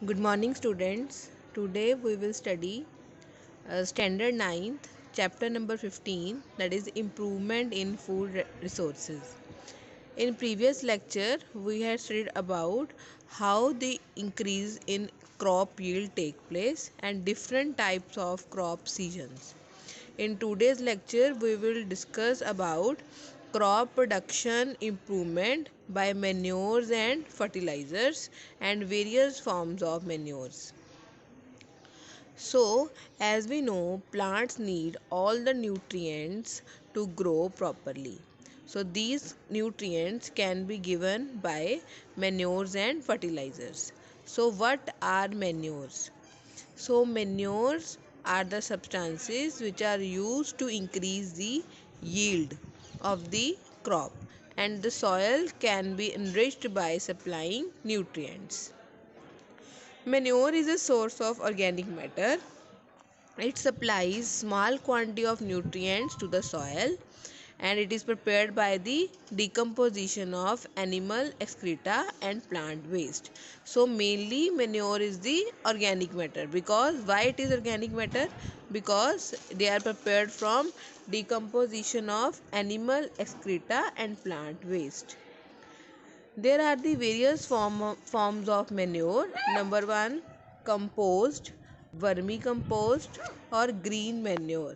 Good morning, students. Today we will study Standard Ninth, Chapter number 15, that is Improvement in Food Resources. In previous lecture, we had studied about how the increase in crop yield take place and different types of crop seasons. In today's lecture, we will discuss about crop production improvement by manures and fertilizers and various forms of manures. So, as we know, plants need all the nutrients to grow properly. So, these nutrients can be given by manures and fertilizers. So, what are manures? So, manures are the substances which are used to increase the yield of the crop, and the soil can be enriched by supplying nutrients. Manure is a source of organic matter. It supplies small quantity of nutrients to the soil, and it is prepared by the decomposition of animal excreta and plant waste. So mainly manure is the organic matter. Because why it is organic matter? Because they are prepared from decomposition of animal excreta and plant waste. There are the various forms of manure. Number 1, compost, vermicompost or green manure.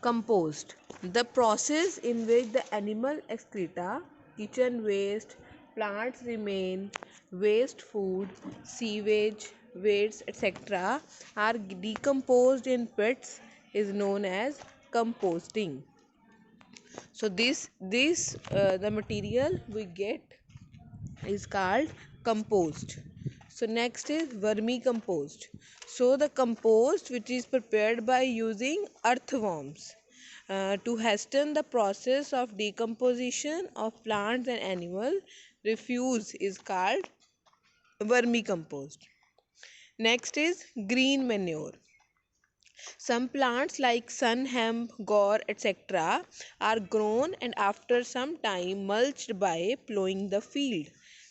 Compost, the process in which the animal excreta, kitchen waste, plants remain, waste food, sewage, waste, etc. are decomposed in pits is known as composting. So the material we get is called compost. So next is vermicompost. So the compost which is prepared by using earthworms to hasten the process of decomposition of plants and animal refuse is called vermicompost. Next is green manure. Some plants like sun hemp, gore, etc. are grown and after some time mulched by plowing the field.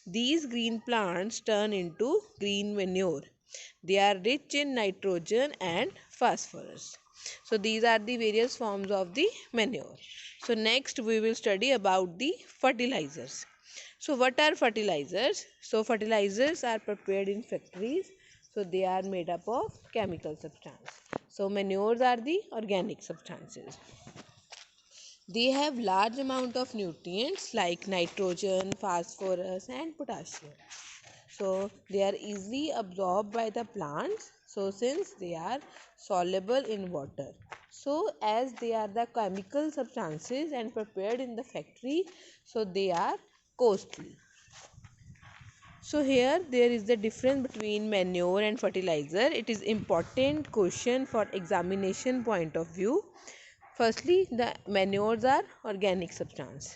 These green plants turn into green manure. They are rich in nitrogen and phosphorus. So these are the various forms of the manure. So next we will study about the fertilizers. So what are fertilizers? So fertilizers are prepared in factories. So they are made up of chemical substance. So manures are the organic substances. They have large amount of nutrients like nitrogen, phosphorus and potassium. So they are easily absorbed by the plants. So since they are soluble in water. So as they are the chemical substances and prepared in the factory, so they are costly. So here there is the difference between manure and fertilizer. It is important question for examination point of view. Firstly, the manures are organic substance.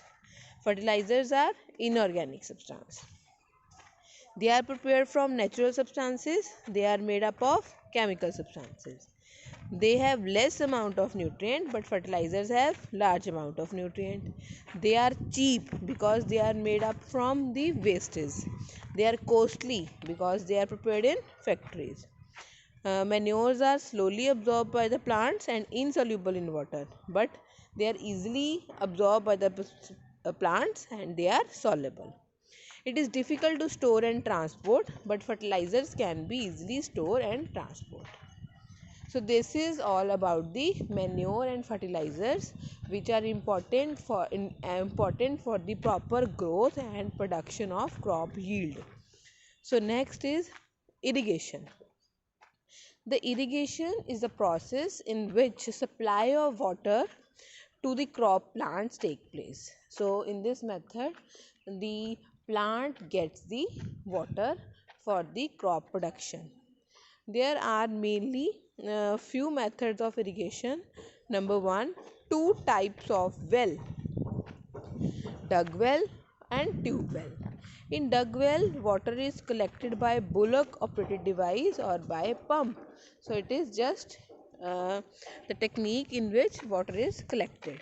Fertilizers are inorganic substance. They are prepared from natural substances. They are made up of chemical substances. They have less amount of nutrient, but fertilizers have large amount of nutrient. They are cheap because they are made up from the wastes. They are costly because they are prepared in factories. Manures are slowly absorbed by the plants and insoluble in water, but they are easily absorbed by the plants and they are soluble. It is difficult to store and transport, but fertilizers can be easily stored and transport. So this is all about the manure and fertilizers which are important for the proper growth and production of crop yield. So next is irrigation. The irrigation is the process in which supply of water to the crop plants take place. So in this method the plant gets the water for the crop production. There are mainly few methods of irrigation. Number 1, two types of well: dug well and tube well. In dug well, water is collected by bullock operated device or by pump. So it is just the technique in which water is collected.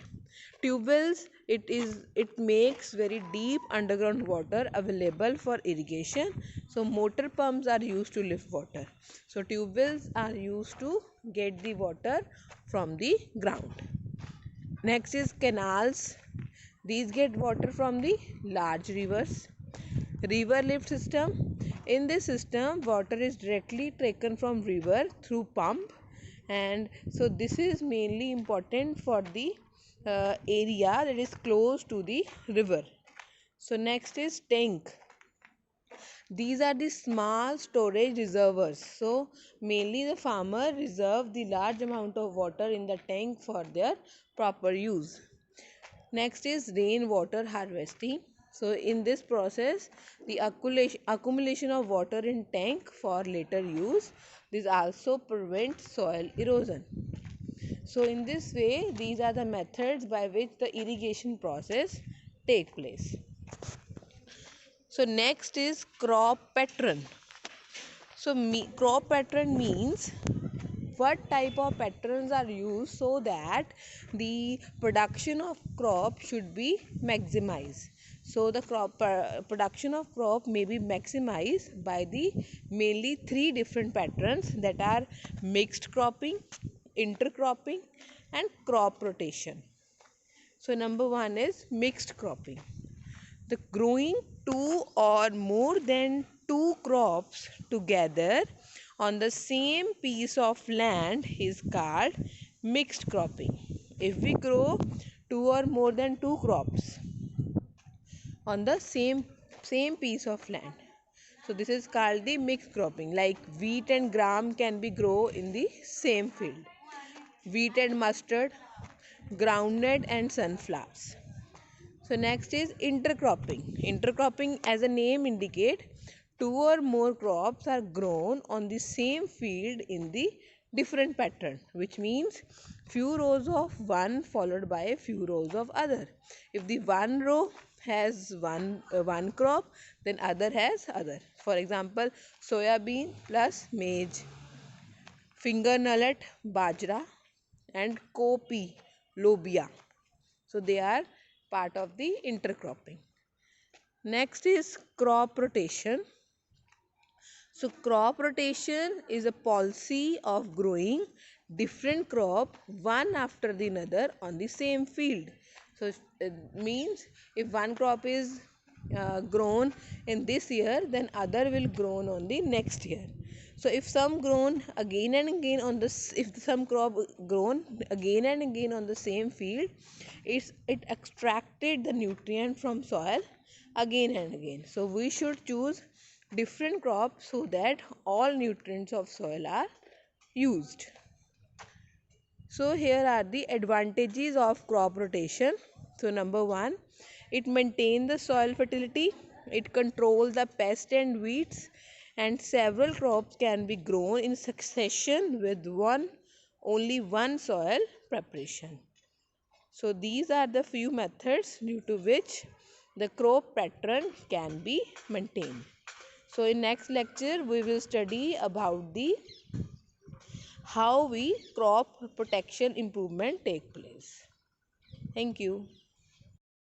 Tube wells it makes very deep underground water available for irrigation. So motor pumps are used to lift water. So tube wells are used to get the water from the ground. Next is canals. These get water from the large rivers. River lift system. In this system, water is directly taken from river through pump, and so this is mainly important for the area that is close to the river. So next is tank. These are the small storage reservoirs. So mainly the farmer reserve the large amount of water in the tank for their proper use. Next is rainwater harvesting. So in this process, the accumulation of water in tank for later use. This also prevents soil erosion. So in this way, these are the methods by which the irrigation process take place. So next is crop pattern. So crop pattern means what type of patterns are used so that the production of crop should be maximized. So the production of crop may be maximized by the mainly three different patterns, that are mixed cropping, intercropping and crop rotation. So number one is mixed cropping. The growing two or more than two crops together on the same piece of land is called mixed cropping. If we grow two or more than two crops on the same piece of land, so this is called the mixed cropping. Like wheat and gram can be grown in the same field. Wheat and mustard, groundnut and sunflowers. So next is intercropping. Intercropping, as a name indicate, two or more crops are grown on the same field in the different pattern, which means few rows of one followed by a few rows of other. If the one row has one crop, then other has other. For example, soya bean plus maize, finger millet, bajra and cowpea, lobia. So they are part of the intercropping. Next is crop rotation. So crop rotation is a policy of growing different crop one after the another on the same field. So it means if one crop is grown in this year, then other will grown on the next year. So if some grown again and again on this, if some crop grown again and again on the same field, it extracted the nutrient from soil again and again. So we should choose different crops so that all nutrients of soil are used. So here are the advantages of crop rotation. So number one, it maintains the soil fertility, it controls the pests and weeds, and several crops can be grown in succession with only one soil preparation. So these are the few methods due to which the crop pattern can be maintained. So in next lecture we will study about the how we crop protection improvement take place. Thank you.